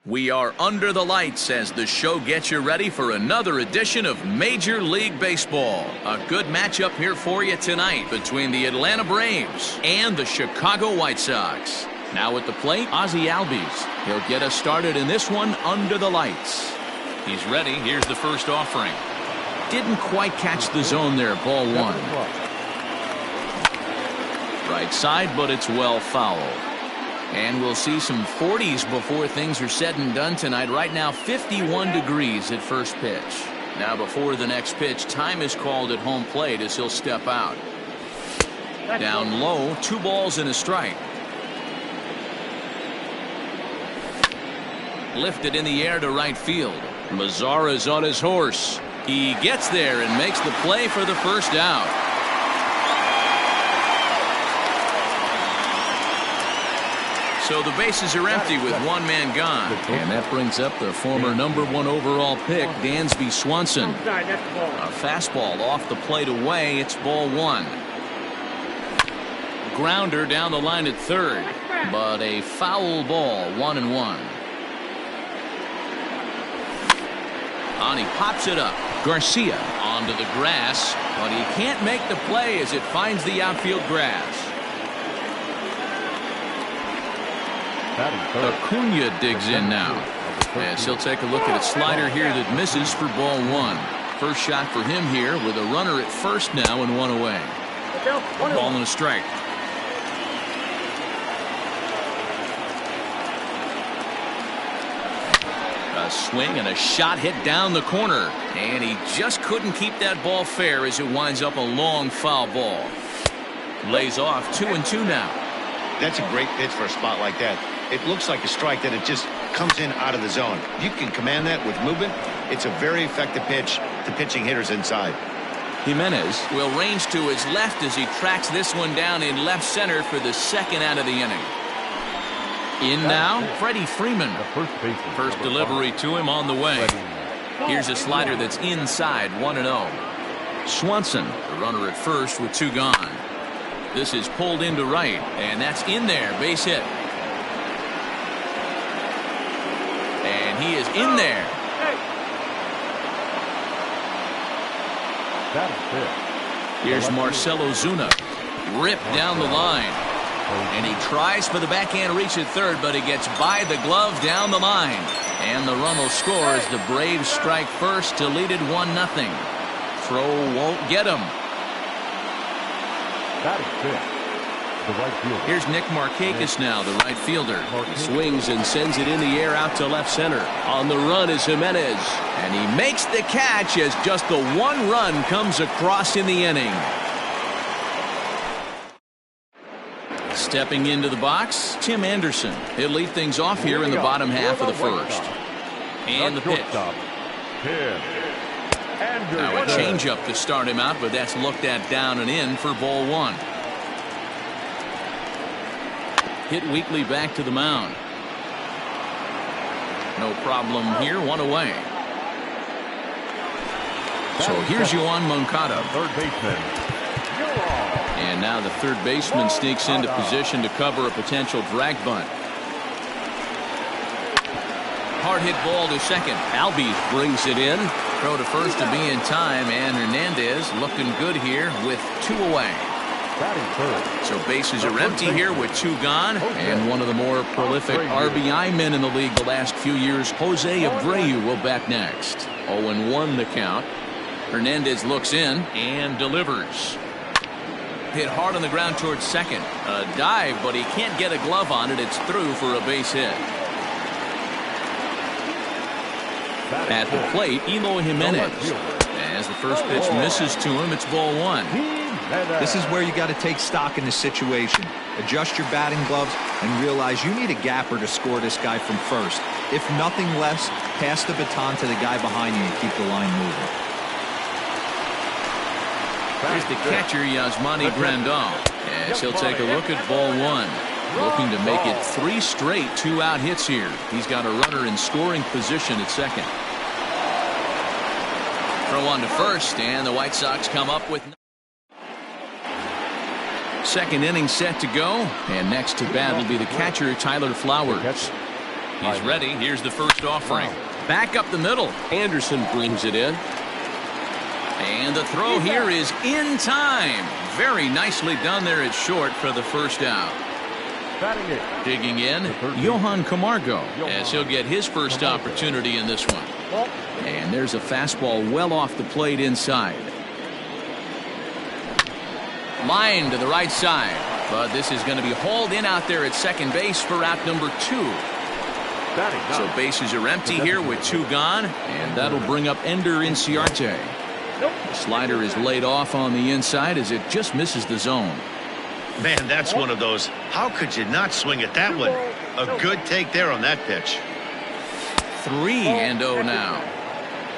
We are under the lights as the show gets you ready for another edition of Major League Baseball. A good matchup here for you tonight between the Atlanta Braves and the Chicago White Sox. Now at the plate, Ozzie Albies. He'll get us started in this one under the lights. He's ready. Here's the first offering. Didn't quite catch the zone there. Ball one. Right side, but it's well fouled. And we'll see some 40s before things are said and done tonight. Right now, 51 degrees at first pitch. Now before the next pitch, time is called at home plate as he'll step out. Down low, 2 balls and a strike. Lifted in the air to right field. Mazara's on his horse. He gets there and makes the play for the first out. So the bases are empty with one man gone. And that brings up the former #1 overall pick, Dansby Swanson. A fastball off the plate away. It's ball one. Grounder down the line at third. But a foul ball, 1-1. On he pops it up. Garcia onto the grass. But he can't make the play as it finds the outfield grass. Acuna digs in now as he'll take a look at a slider here that misses for ball one. First shot for him here with a runner at first now and one away. Ball and a strike. A swing and a shot hit down the corner, and he just couldn't keep that ball fair as it winds up a long foul ball. Lays off 2-2 now. That's a great pitch for a spot like that. It looks like a strike that it just comes in out of the zone. You can command that with movement. It's a very effective pitch to pitching hitters inside. Jimenez will range to his left as he tracks this one down in left center for the second out of the inning. In now, Freddie Freeman. First delivery to him on the way. Here's a slider that's inside, 1-0. Swanson, the runner at first with 2 gone. This is pulled into right, and that's in there, base hit. And he is in there. Here's Marcell Ozuna. Ripped down the line. And he tries for the backhand reach at third, but he gets by the glove down the line. And the run will score as the Braves strike first to lead it 1-0. Throw won't get him. Here's Nick Markakis now, the right fielder. He swings and sends it in the air out to left center. On the run is Jimenez. And he makes the catch as just the one run comes across in the inning. Stepping into the box, Tim Anderson. He'll lead things off here in the bottom half of the first. And the pitch. Now a changeup to start him out, but that's looked at down and in for ball one. Hit weakly back to the mound. No problem here, one away. So here's Yoan Moncada. Third baseman. And now the third baseman sneaks into position to cover a potential drag bunt. Hard hit ball to second. Albies brings it in. Throw to first to be in time, and Hernandez looking good here with 2 away. So bases are empty here with 2 gone, and one of the more prolific RBI men in the league the last few years, Jose Abreu, will bat next. 0-1 the count. Hernandez looks in and delivers. Hit hard on the ground towards second. A dive, but he can't get a glove on it. It's through for a base hit. At the plate, Eloy Jimenez. As the first pitch misses to him, it's ball one. This is where you got to take stock in the situation. Adjust your batting gloves and realize you need a gapper to score this guy from first. If nothing less, pass the baton to the guy behind you and keep the line moving. Here's the catcher, Yasmani Grandal, as he'll take a look at ball one. Looking to make it 3 straight 2-out hits here. He's got a runner in scoring position at second. Throw on to first, and the White Sox come up with. Second inning set to go, and next to bat will be the catcher, Tyler Flowers. He's ready. Here's the first offering. Back up the middle. Anderson brings it in. And the throw here is in time. Very nicely done there at short for the first out. Digging in, Johan Camargo, as he'll get his first opportunity in this one. And there's a fastball well off the plate inside. Line to the right side. But this is going to be hauled in out there at second base for out number 2. So bases are empty here with 2 gone. And that'll bring up Ender Inciarte. The slider is laid off on the inside as it just misses the zone. Man, that's one of those. How could you not swing at that one? A good take there on that pitch. 3-0 now.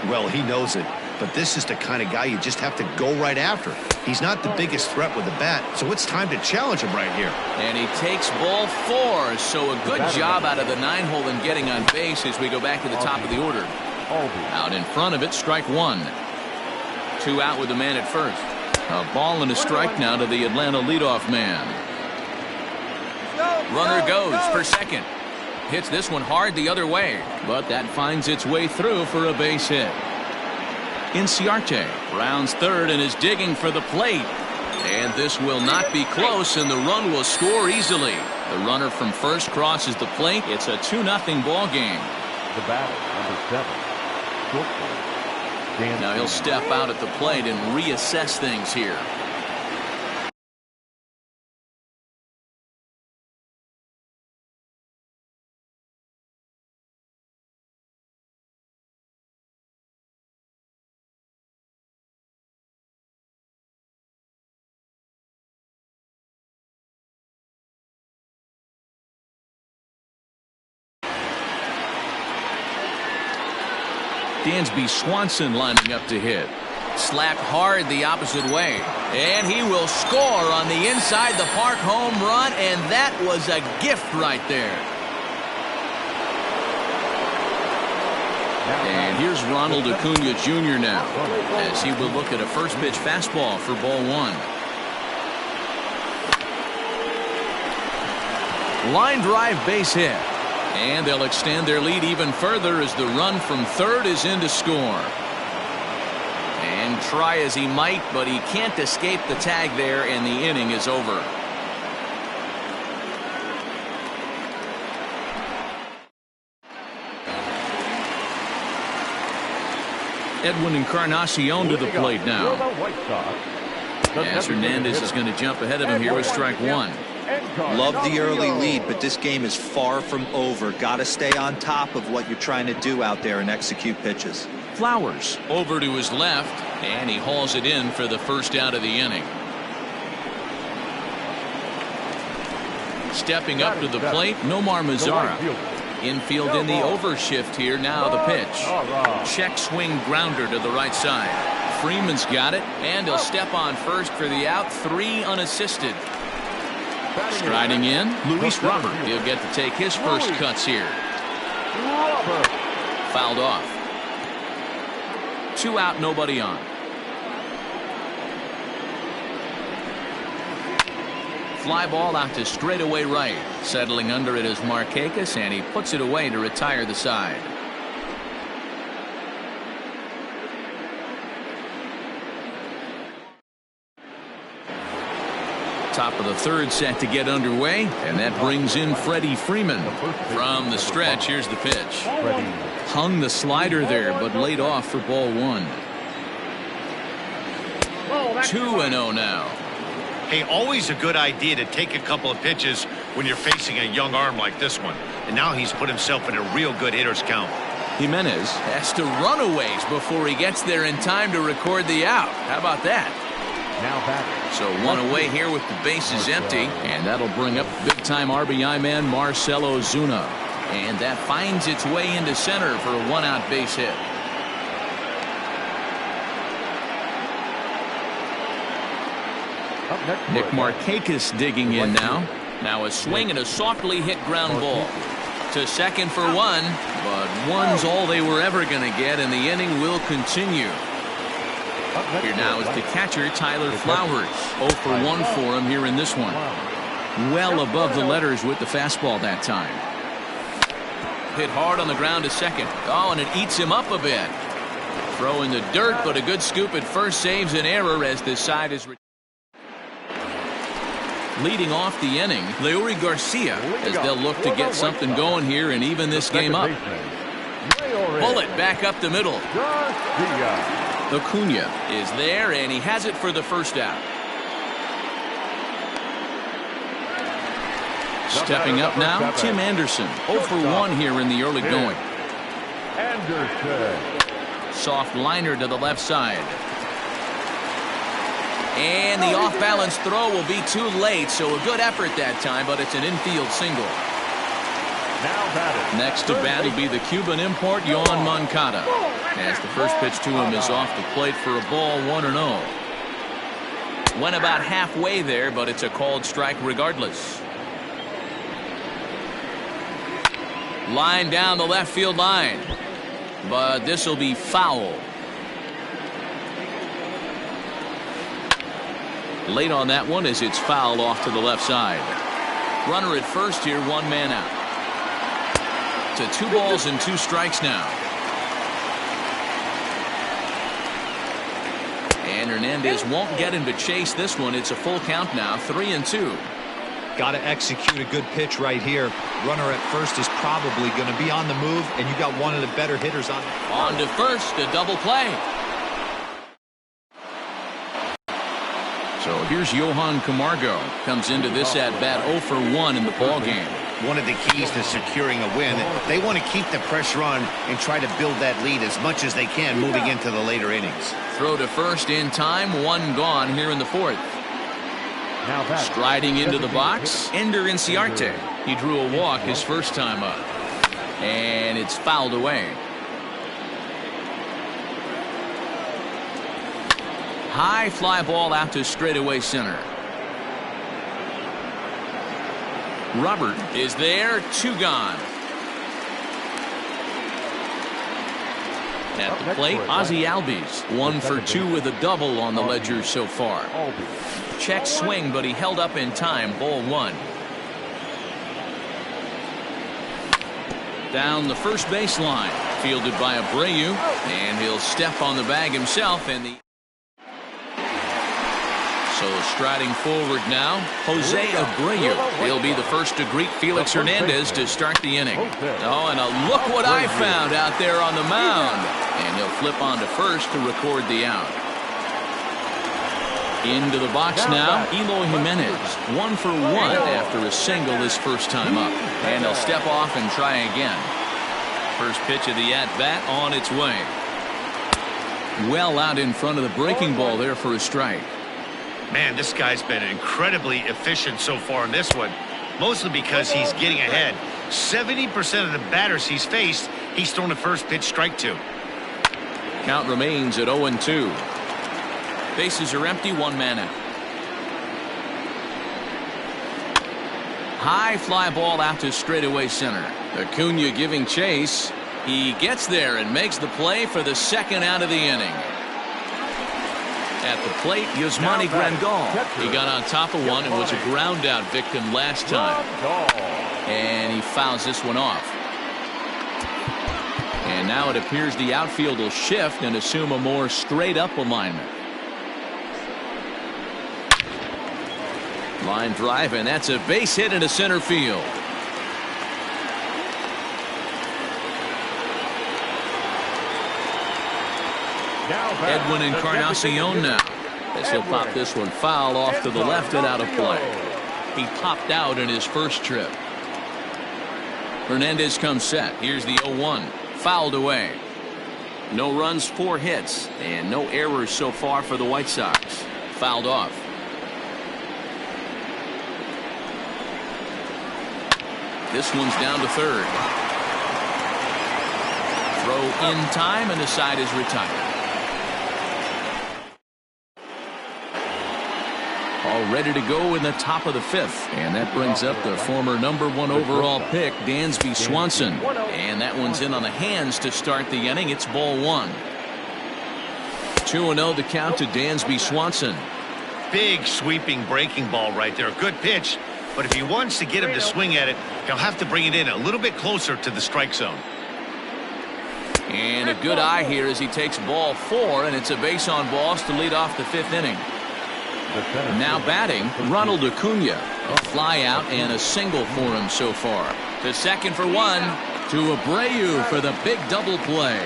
Well, he knows it. But this is the kind of guy you just have to go right after. He's not the biggest threat with the bat, so it's time to challenge him right here. And he takes ball 4. So a good job out of the 9-hole in getting on base as we go back to the top of the order. Out in front of it, strike 1. 2 out with the man at first. A ball and a strike now to the Atlanta leadoff man. Runner goes for second. Hits this one hard the other way, but that finds its way through for a base hit. Inciarte rounds third and is digging for the plate. And this will not be close, and the run will score easily. The runner from first crosses the plate. It's a 2-0 ball game. The batter, number 7. Now he'll step out at the plate and reassess things here. Dansby Swanson lining up to hit. Slapped hard the opposite way. And he will score on the inside the park home run, and that was a gift right there. And here's Ronald Acuna Jr. now, as he will look at a first pitch fastball for ball 1. Line drive base hit. And they'll extend their lead even further as the run from third is in to score. And try as he might, but he can't escape the tag there, and the inning is over. Edwin Encarnacion to the plate now. As Hernandez is going to jump ahead of him here with strike 1. Love the early lead, but this game is far from over. Got to stay on top of what you're trying to do out there and execute pitches. Flowers over to his left, and he hauls it in for the first out of the inning. Stepping up to the plate, Nomar Mazara. Infield in the overshift here. Now the pitch. Check swing grounder to the right side. Freeman's got it, and he'll step on first for the out. 3 unassisted. Striding in, Luis Robert. He'll get to take his first cuts here. Fouled off. 2 out, nobody on. Fly ball out to straightaway right. Settling under it is Markakis, and he puts it away to retire the side. Top of the third set to get underway, and that brings in Freddie Freeman. From the stretch, here's the pitch. Hung the slider there, but laid off for ball 1. 2-0 now. Hey, always a good idea to take a couple of pitches when you're facing a young arm like this one. And now he's put himself in a real good hitter's count. Jimenez has to run a ways before he gets there in time to record the out. How about that? So 1 away here with the bases empty, and that'll bring up big-time RBI man Marcelo Zuna. And that finds its way into center for a 1-out base hit. Nick Markakis digging in now. Now a swing and a softly hit ground ball. To second for 1, but 1's all they were ever going to get, and the inning will continue. Here now is the catcher, Tyler Flowers. 0 for 1 for him here in this one. Well above the letters with the fastball that time. Hit hard on the ground to second. Oh, and it eats him up a bit. Throw in the dirt, but a good scoop at first saves an error as this side is leading off the inning. Leury Garcia, as they'll look to get something going here and even this game up. Bullet back up the middle. Acuna is there, and he has it for the first out. Stepping up now, Tim Anderson. 0 for 1 here in the early going. Soft liner to the left side. And the off-balance throw will be too late, so a good effort that time, but it's an infield single. Next to bat will be the Cuban import, Yohan Moncada. As the first pitch to him is off the plate for a ball, 1-0. Went about halfway there, but it's a called strike regardless. Line down the left field line, but this will be foul. Late on that one as it's fouled off to the left side. Runner at first here, 1 man out. To 2 balls and 2 strikes now. And Hernandez won't get him to chase this one. It's a full count now, 3-2. Got to execute a good pitch right here. Runner at first is probably going to be on the move, and you got one of the better hitters on. On to first, a double play. So here's Johan Camargo. Comes into this at bat 0 for 1 in the ball game. One of the keys to securing a win, they want to keep the pressure on and try to build that lead as much as they can moving into the later innings. Throw to first in time, 1 gone here in the 4th. Striding into the box, Ender Inciarte. He drew a walk his first time up. And it's fouled away. High fly ball out to straightaway center. Robert is there, 2 gone. At the plate, Ozzie Albies, 1 for 2 with a double on the ledger so far. Check swing, but he held up in time, ball 1. Down the first baseline, fielded by Abreu, and he'll step on the bag himself, and so striding forward now, Jose Abreu. He'll be the first to greet Felix Hernandez to start the inning. Oh, and look what I found out there on the mound. And he'll flip on to first to record the out. Into the box now, Eloy Jimenez. 1 for 1 after a single his first time up. And he'll step off and try again. First pitch of the at-bat on its way. Well out in front of the breaking ball there for a strike. Man, this guy's been incredibly efficient so far in this one, mostly because he's getting ahead. 70% of the batters he's faced, he's thrown the first pitch strike to. Count remains at 0-2. Bases are empty, 1 man out. High fly ball out to straightaway center. Acuna giving chase. He gets there and makes the play for the 2nd out of the inning. At the plate, Yasmani Grandal. He got on top of one and was a ground out victim last time. And he fouls this one off. And now it appears the outfield will shift and assume a more straight up alignment. Line drive, and that's a base hit into center field. Edwin Encarnacion now, as he'll pop this one foul off to the left and out of play. He popped out in his first trip. Hernandez comes set. Here's the 0-1. Fouled away. No runs, 4 hits, and no errors so far for the White Sox. Fouled off. This one's down to third. Throw in time, and the side is retired. All ready to go in the top of the 5th. And that brings up the former #1 overall pick, Dansby Swanson. And that one's in on the hands to start the inning. It's ball 1. 2-0 to count to Dansby Swanson. Big sweeping breaking ball right there. Good pitch. but if he wants to get him to swing at it, he'll have to bring it in a little bit closer to the strike zone. And a good eye here as he takes ball 4, and it's a base on balls to lead off the 5th inning. Now batting, Ronald Acuna. A fly out and a single for him so far. To second for 1, to Abreu for the big double play.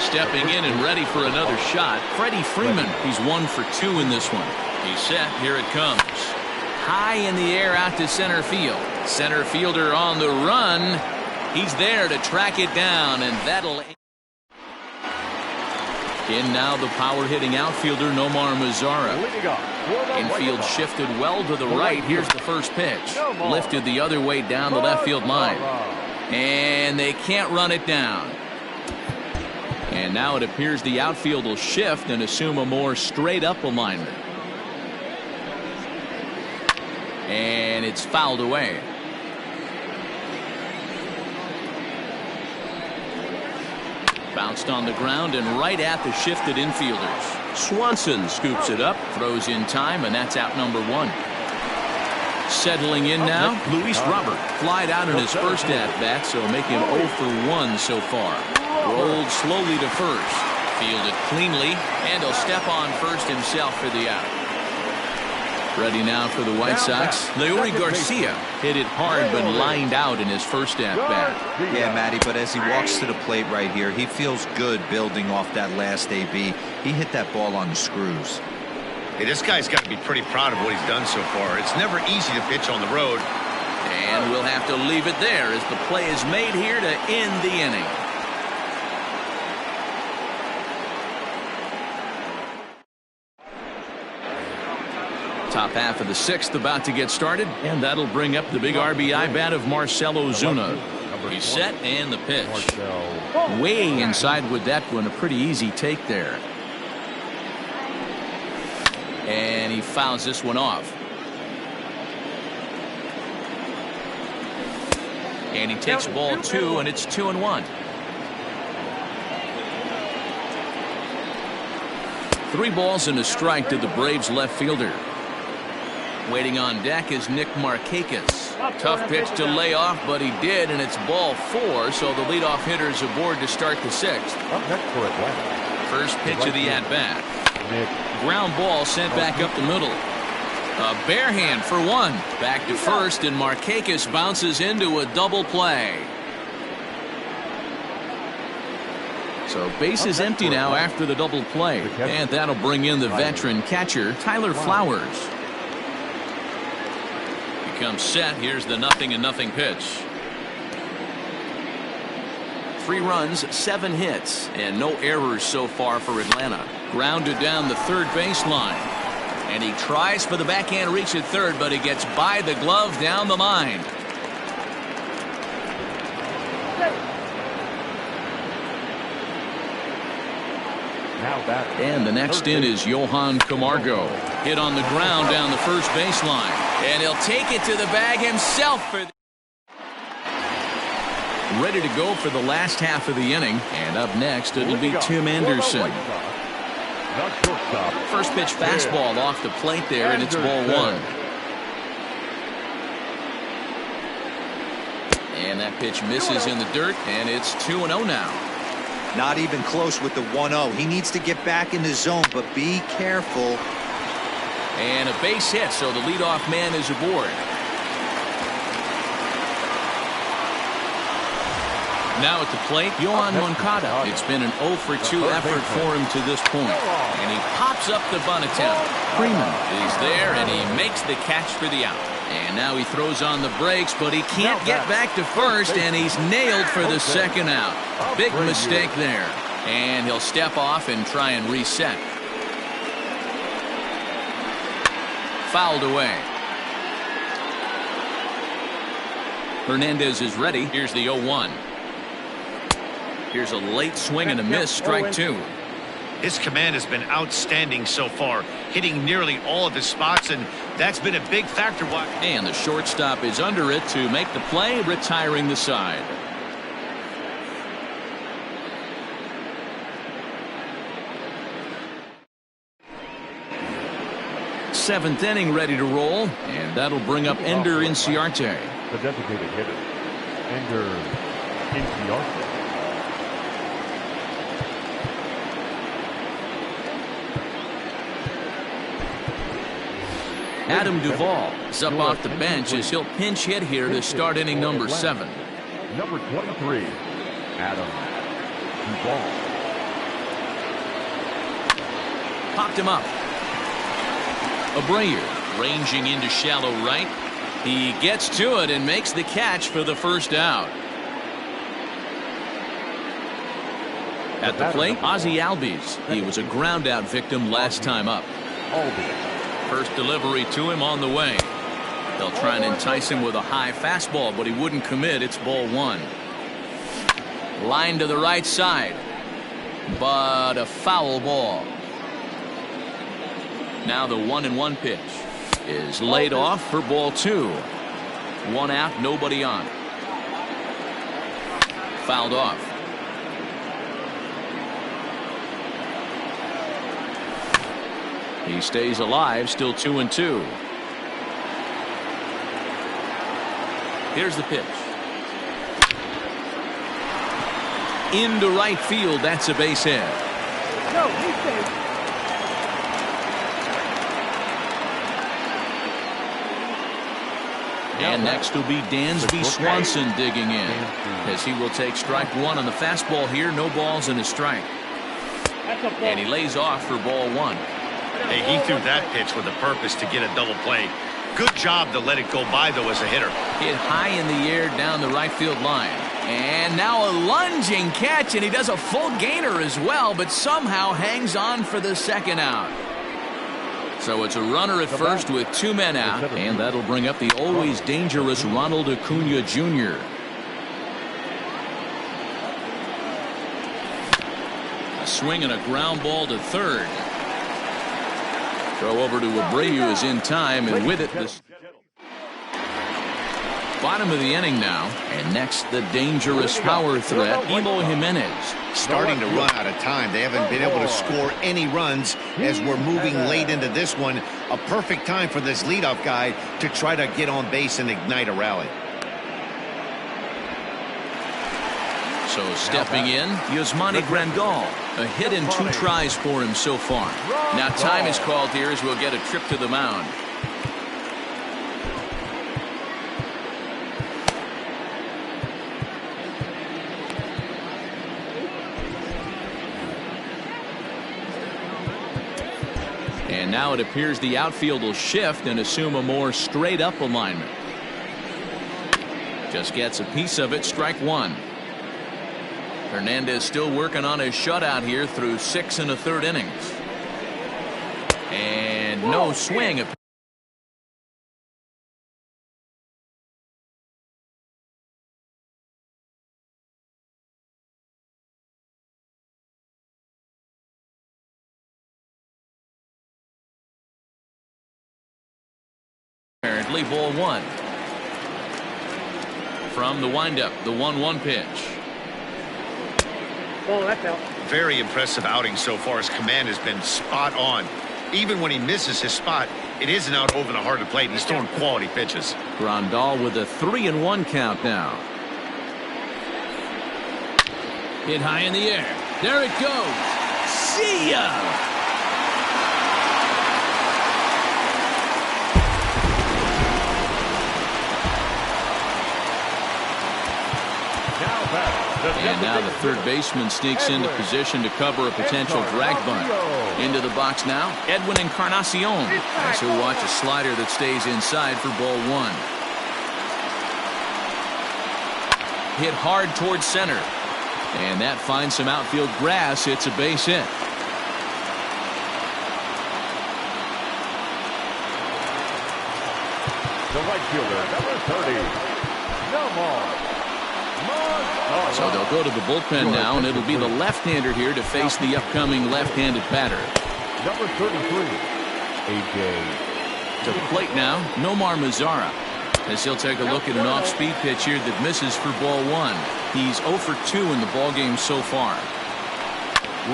Stepping in and ready for another shot, Freddie Freeman. He's 1 for 2 in this one. He's set. Here it comes. High in the air out to center field. Center fielder on the run. He's there to track it down, and that'll... In now the power-hitting outfielder Nomar Mazara. Infield shifted well to the right. Here's the first pitch. Lifted the other way down the left field line. And they can't run it down. And now it appears the outfield will shift and assume a more straight-up alignment. And it's fouled away. Bounced on the ground and right at the shifted infielders. Swanson scoops it up, throws in time, and that's out number 1. Settling in now, Luis Robert. Flied out in his first at-bat, so making 0 for 1 so far. Rolled slowly to first. Fielded cleanly, and he'll step on first himself for the out. Ready now for the White Sox. Leury Garcia hit it hard but lined out in his first at-bat. Yeah, Matty, but as he walks to the plate right here, he feels good building off that last AB. He hit that ball on the screws. Hey, this guy's got to be pretty proud of what he's done so far. It's never easy to pitch on the road. And we'll have to leave it there as the play is made here to end the inning. Top half of the 6th about to get started, and that'll bring up the big RBI bat of Marcell Ozuna. He's set, and the pitch. Way inside with that one, a pretty easy take there. And he fouls this one off. And he takes ball 2, and it's 2-1. 3 balls and a strike to the Braves left fielder. Waiting on deck is Nick Markakis. Tough pitch to lay off, but he did, and it's ball 4, so the leadoff hitter is aboard to start the 6th. First pitch of the at-bat. Ground ball sent back up the middle. A bare hand for 1. Back to first, and Markakis bounces into a double play. So base is empty now after the double play, and that'll bring in the veteran catcher Tyler Flowers. Comes set. Here's the 0-0 pitch. 3 runs, 7 hits, and no errors so far for Atlanta. Grounded down the third baseline, and he tries for the backhand reach at third, but he gets by the glove down the line. And the next in is Johan Camargo. Hit on the ground down the first baseline. And he'll take it to the bag himself. Ready to go for the last half of the inning. And up next, it'll be Tim Anderson. First pitch fastball off the plate there, and it's ball 1. And that pitch misses in the dirt, and it's 2-0 now. Not even close with the 1-0. He needs to get back in the zone, but be careful. And a base hit, so the leadoff man is aboard. Now at the plate, Yohan Moncada. It's been an 0 for 2 effort for him to this point. And he pops up the bunt attempt. Freeman is there, and he makes the catch for the out. And now he throws on the brakes, but he can't get back to first, and he's nailed for the second out. Big mistake there. And he'll step off and try and reset. Fouled away. Hernandez is ready. Here's the 0-1. Here's a late swing and a miss, strike 2. His command has been outstanding so far, hitting nearly all of his spots, and that's been a big factor. And the shortstop is under it to make the play, retiring the side. 7th inning ready to roll, and that'll bring up Ender Inciarte. The designated hitter, Ender Inciarte. Adam Duvall is up off the bench as he'll pinch hit here to start inning number 7. Number 23, Adam Duvall. Popped him up. Abreu ranging into shallow right. He gets to it and makes the catch for the first out. At the plate, Ozzie Albies. He was a ground out victim last time up. First delivery to him on the way. They'll try and entice him with a high fastball, but he wouldn't commit. It's ball 1. Line to the right side, but a foul ball. Now the 1-1 pitch is laid off for ball 2. 1 out, nobody on. Fouled off. He stays alive, still 2-2. Here's the pitch. Into right field, that's a base hit. No, he's safe. And next will be Dansby Swanson digging in, as he will take strike 1 on the fastball here. No balls and a strike. And he lays off for ball 1. Hey, he threw that pitch with a purpose to get a double play. Good job to let it go by, though, as a hitter. Hit high in the air down the right field line. And now a lunging catch, and he does a full gainer as well, but somehow hangs on for the second out. So it's a runner at first with 2 men out, and that'll bring up the always dangerous Ronald Acuna Jr. A swing and a ground ball to third. Throw over to Abreu is in time, and with it, this bottom of the inning now. And next, the dangerous power threat, Eloy Jimenez. Starting to run out of time. They haven't been able to score any runs as we're moving late into this one. A perfect time for this leadoff guy to try to get on base and ignite a rally. So stepping in, Yasmani Grandal. A hit in 2 tries for him so far. Now time is called here as we'll get a trip to the mound. And now it appears the outfield will shift and assume a more straight up alignment. Just gets a piece of it, strike 1. Hernandez still working on his shutout here through 6 1/3 innings. And no swing. Apparently ball 1. From the windup, the 1-1 pitch. Oh, that's out. Very impressive outing so far. His command has been spot on. Even when he misses his spot, it isn't out over the heart of the plate. He's throwing quality pitches. Grandal with a 3-1 count now. Hit high in the air. There it goes. See ya! And now the third baseman sneaks into position to cover a potential drag bunt. Into the box now, Edwin Encarnacion, as he'll watch a slider that stays inside for ball 1. Hit hard towards center. And that finds some outfield grass. It's a base hit. The right fielder, number 30, no more. So they'll go to the bullpen now, and it'll be the left-hander here to face the upcoming left-handed batter. Number 33, A.J. To the plate now, Nomar Mazara, as he'll take a look at an off-speed pitch here that misses for ball 1. He's 0 for 2 in the ballgame so far.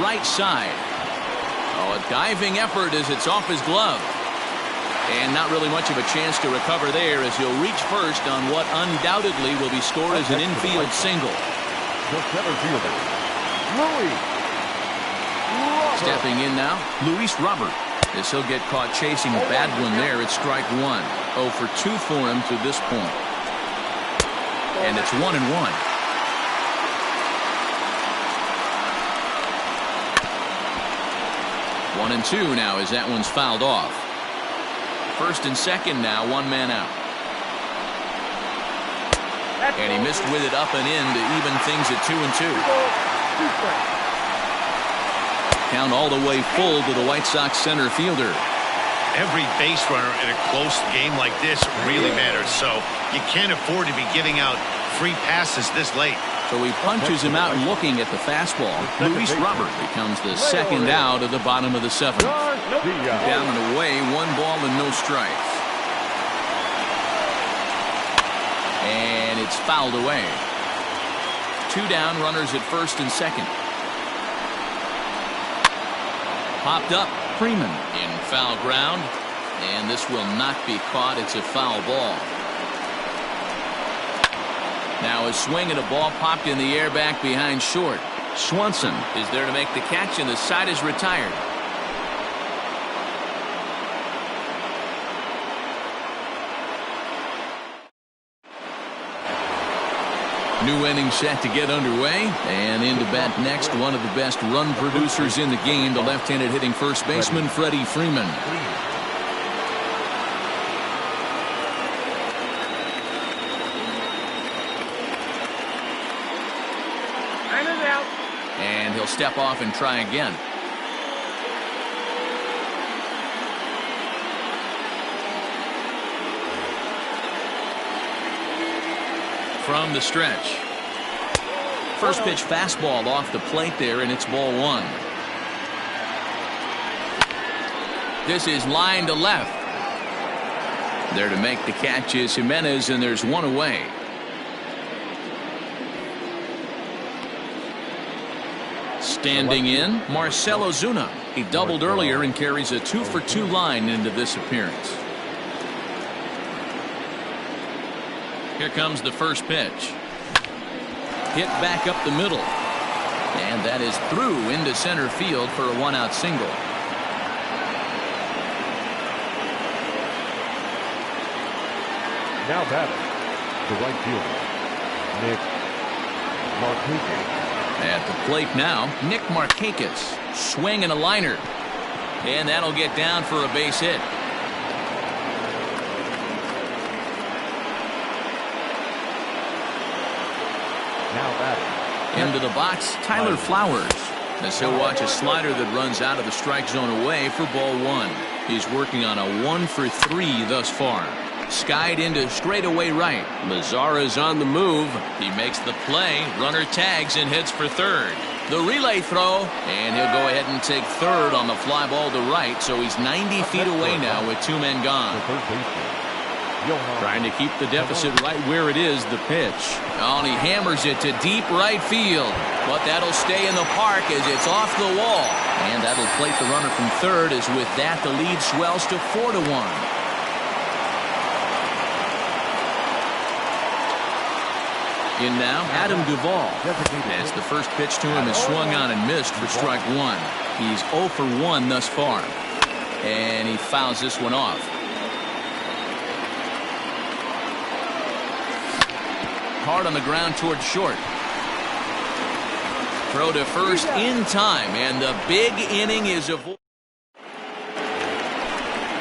Right side. Oh, a diving effort as it's off his glove. And not really much of a chance to recover there as he'll reach first on what undoubtedly will be scored as an infield single. The center fielder, Louis. Stepping in now, Luis Robert. As he'll get caught chasing a bad one there, it's strike one. 0 for 2 for him to this point. And it's 1-1. 1-2 now as that one's fouled off. First and second now, 1 man out. And he missed with it up and in to even things at 2-2. Count all the way full to the White Sox center fielder. Every base runner in a close game like this really matters, so you can't afford to be giving out free passes this late. So he punches him out looking at the fastball. Luis Robert becomes the second out of the bottom of the 7th. Down and away, 1 ball and no strikes. And it's fouled away. 2 down, runners at first and second. Popped up, Freeman in foul ground. And this will not be caught. It's a foul ball. Now a swing and a ball popped in the air back behind short. Swanson is there to make the catch, and the side is retired. New inning set to get underway, and into bat next, one of the best run producers in the game, the left-handed hitting first baseman Freddie Freeman. And he'll step off and try again. From the stretch. First pitch fastball off the plate there, and it's ball 1. This is line to left. There to make the catch is Jimenez, and there's 1 away. Standing in, Marcell Ozuna. He doubled earlier and carries a 2 for 2 line into this appearance. Here comes the first pitch. Hit back up the middle. And that is through into center field for a 1-out single. Now batting, the right fielder, Nick Markakis. At the plate now, Nick Markakis. Swing and a liner. And that'll get down for a base hit. Now batting. Into the box, Tyler Flowers. As he'll watch a slider that runs out of the strike zone away for ball 1. He's working on a 1 for 3 thus far. Skied into straightaway right. Mazara's on the move. He makes the play. Runner tags and heads for third. The relay throw, and he'll go ahead and take third on the fly ball to right, so he's 90 feet away now with 2 men gone. Trying to keep the deficit right where it is, the pitch. Oh, and he hammers it to deep right field. But that'll stay in the park as it's off the wall. And that'll plate the runner from third, as with that the lead swells to 4-1. In now, Adam Duvall. As the first pitch to him is swung on and missed for strike 1. He's 0 for 1 thus far. And he fouls this one off. Hard on the ground toward short. Throw to first in time, and the big inning is avoided.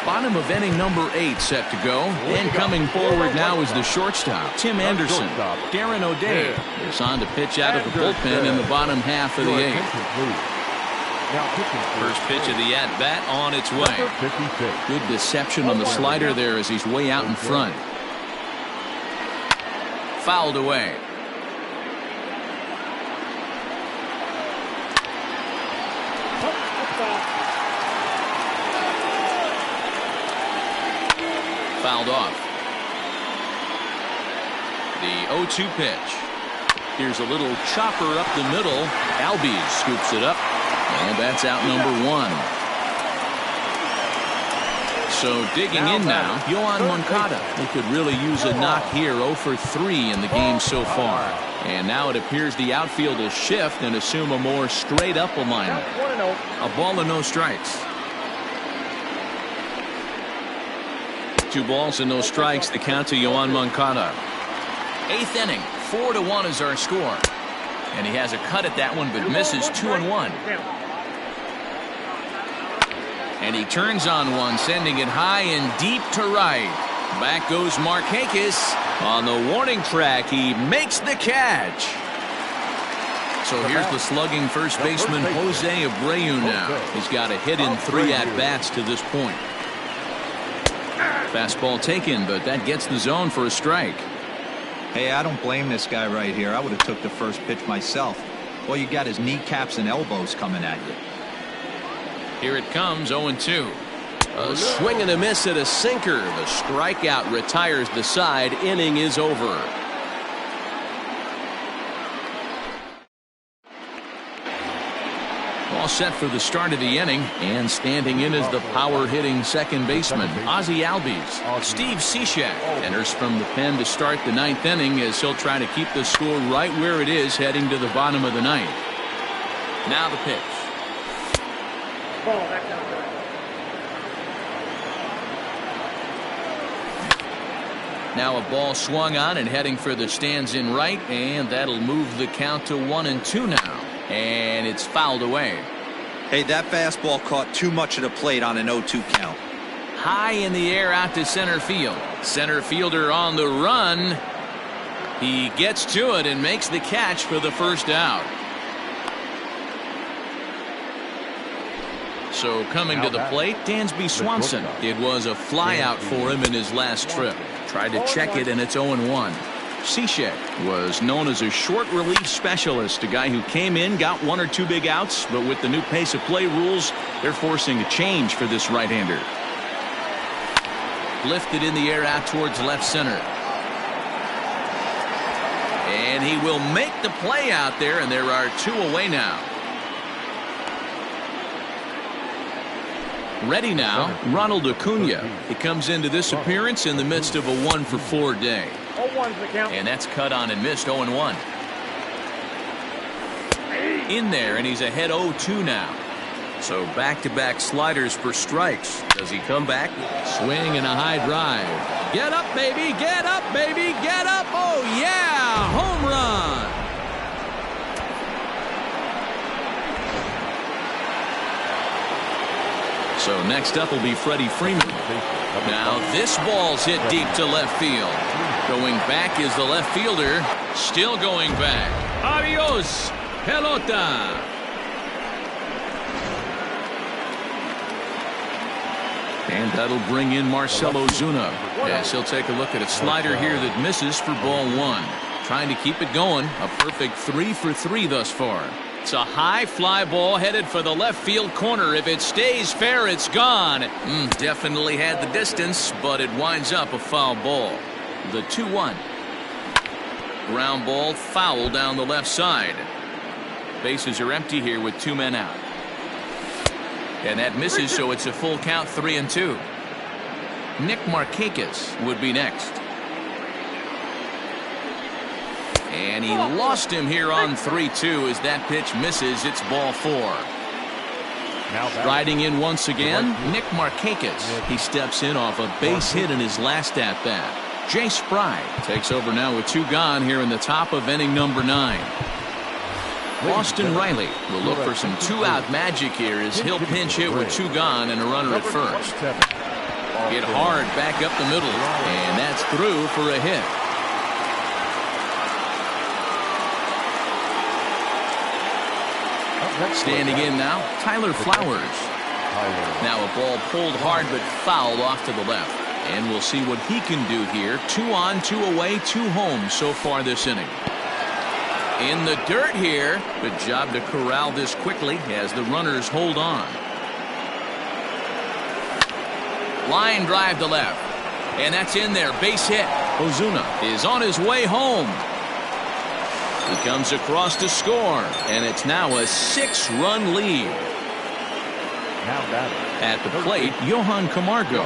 Bottom of inning number 8 set to go, and coming forward now is the shortstop, Tim Anderson. Darren O'Day is on to pitch out of the bullpen in the bottom half of the 8th. First pitch of the at-bat on its way. Good deception on the slider there as he's way out in front. Fouled away. Fouled off. The 0-2 pitch. Here's a little chopper up the middle. Albies scoops it up, and that's out number 1. So digging in now, Yohan Moncada, who could really use a knock here. 0 for 3 in the game so far. And now it appears the outfield will shift and assume a more straight up alignment. A ball and no strikes. 2 balls and no strikes. The count to Yohan Moncada. 8th inning, 4-1 is our score. And he has a cut at that one, but misses 2-1. And he turns on one, sending it high and deep to right. Back goes Markakis on the warning track. He makes the catch. So here's the slugging first baseman Jose Abreu now. He's got a hit in 3 at-bats to this point. Fastball taken, but that gets the zone for a strike. Hey, I don't blame this guy right here. I would have took the first pitch myself. All you got is kneecaps and elbows coming at you. Here it comes, 0-2. A swing and a miss at a sinker. The strikeout retires the side. Inning is over. All set for the start of the inning, and standing in is the power-hitting second baseman, Ozzie Albies. Steve Cishek enters from the pen to start the 9th inning as he'll try to keep the score right where it is heading to the bottom of the 9th. Now the pitch. Now a ball swung on and heading for the stands in right, and that'll move the count to 1-2 now. And it's fouled away. Hey, that fastball caught too much of the plate on an 0-2 count. High in the air out to center field. Center fielder on the run. He gets to it and makes the catch for the first out. So coming to the plate, Dansby Swanson. It was a flyout for him in his last trip. Tried to check it, and it's 0-1. Cishek was known as a short relief specialist, a guy who came in, got 1 or 2 big outs, but with the new pace of play rules, they're forcing a change for this right-hander. Lifted in the air out towards left center. And he will make the play out there, and there are 2 away now. Ready now, Ronald Acuna. He comes into this appearance in the midst of a 1-for-4 day. And that's cut on and missed. 0-1. In there, and he's ahead 0-2 now. So back-to-back sliders for strikes. Does he come back? Swing and a high drive. Get up, baby! Get up, baby! Get up! Oh, yeah! Home run! So next up will be Freddie Freeman. Now this ball's hit deep to left field. Going back is the left fielder. Still going back. Adios, pelota. And that'll bring in Marcell Ozuna. Yes, he'll take a look at a slider here that misses for ball 1. Trying to keep it going. A perfect 3 for 3 thus far. It's a high fly ball headed for the left field corner. If it stays fair, it's gone. Definitely had the distance, but it winds up a foul ball. The 2-1. Ground ball foul down the left side. Bases are empty here with 2 men out. And that misses, so it's a full count, 3-2. Nick Markakis would be next. And he lost him here on 3-2 as that pitch misses. It's ball 4. Riding in once again, Nick Markakis. He steps in off a base hit in his last at-bat. Jay Spry takes over now with 2 gone here in the top of inning number 9. Austin Riley will look for some 2-out magic here as he'll pinch hit with 2 gone and a runner at first. Hit hard back up the middle, and that's through for a hit. Standing in now, Tyler Flowers. Now a ball pulled hard but fouled off to the left. And we'll see what he can do here. 2 on, 2 away, 2 home so far this inning. In the dirt here. Good job to corral this quickly as the runners hold on. Line drive to left. And that's in there. Base hit. Ozuna is on his way home. He comes across to score, and it's now a 6-run lead. At the plate, Johan Camargo.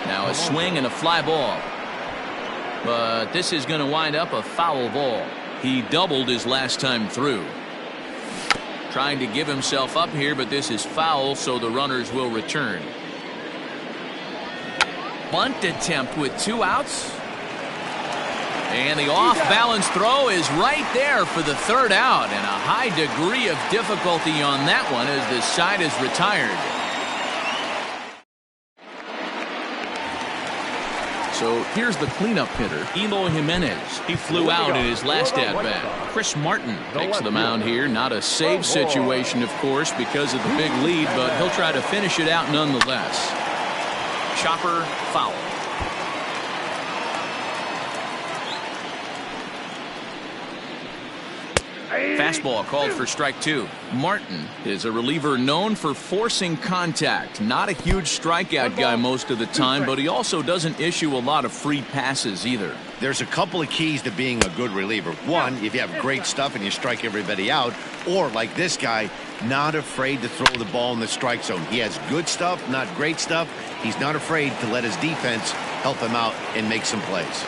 Now a swing and a fly ball. But this is going to wind up a foul ball. He doubled his last time through. Trying to give himself up here, but this is foul, so the runners will return. Bunt attempt with 2 outs. And the off-balance throw is right there for the 3rd out, and a high degree of difficulty on that one as the side is retired. So here's the cleanup hitter, Eloy Jimenez. He flew out in his last at-bat. Chris Martin takes the mound here. Not a save situation, of course, because of the big lead, but he'll try to finish it out nonetheless. Chopper foul. Fastball called for strike 2. Martin is a reliever known for forcing contact. Not a huge strikeout guy most of the time, but he also doesn't issue a lot of free passes either. There's a couple of keys to being a good reliever. One, if you have great stuff and you strike everybody out, or like this guy, not afraid to throw the ball in the strike zone. He has good stuff, not great stuff. He's not afraid to let his defense help him out and make some plays.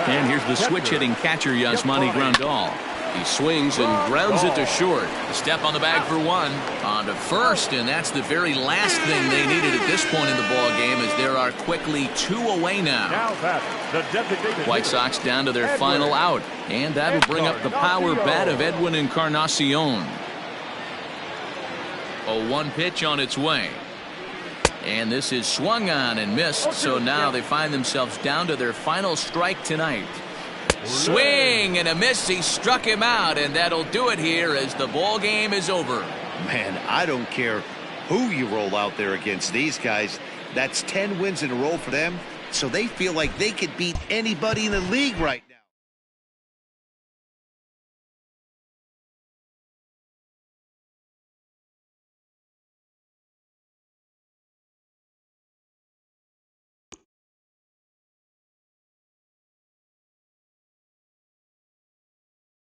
And here's the switch-hitting catcher, Yasmani Grandal. He swings and grounds it to short. A step on the bag for 1. On to first, and that's the very last thing they needed at this point in the ball game, as there are quickly 2 away now. White Sox down to their final out, and that'll bring up the power bat of Edwin Encarnacion. A 1 pitch on its way. And this is swung on and missed, so now they find themselves down to their final strike tonight. Swing and a miss. He struck him out, and that'll do it here as the ball game is over. Man, I don't care who you roll out there against these guys. That's 10 wins in a row for them, so they feel like they could beat anybody in the league right now.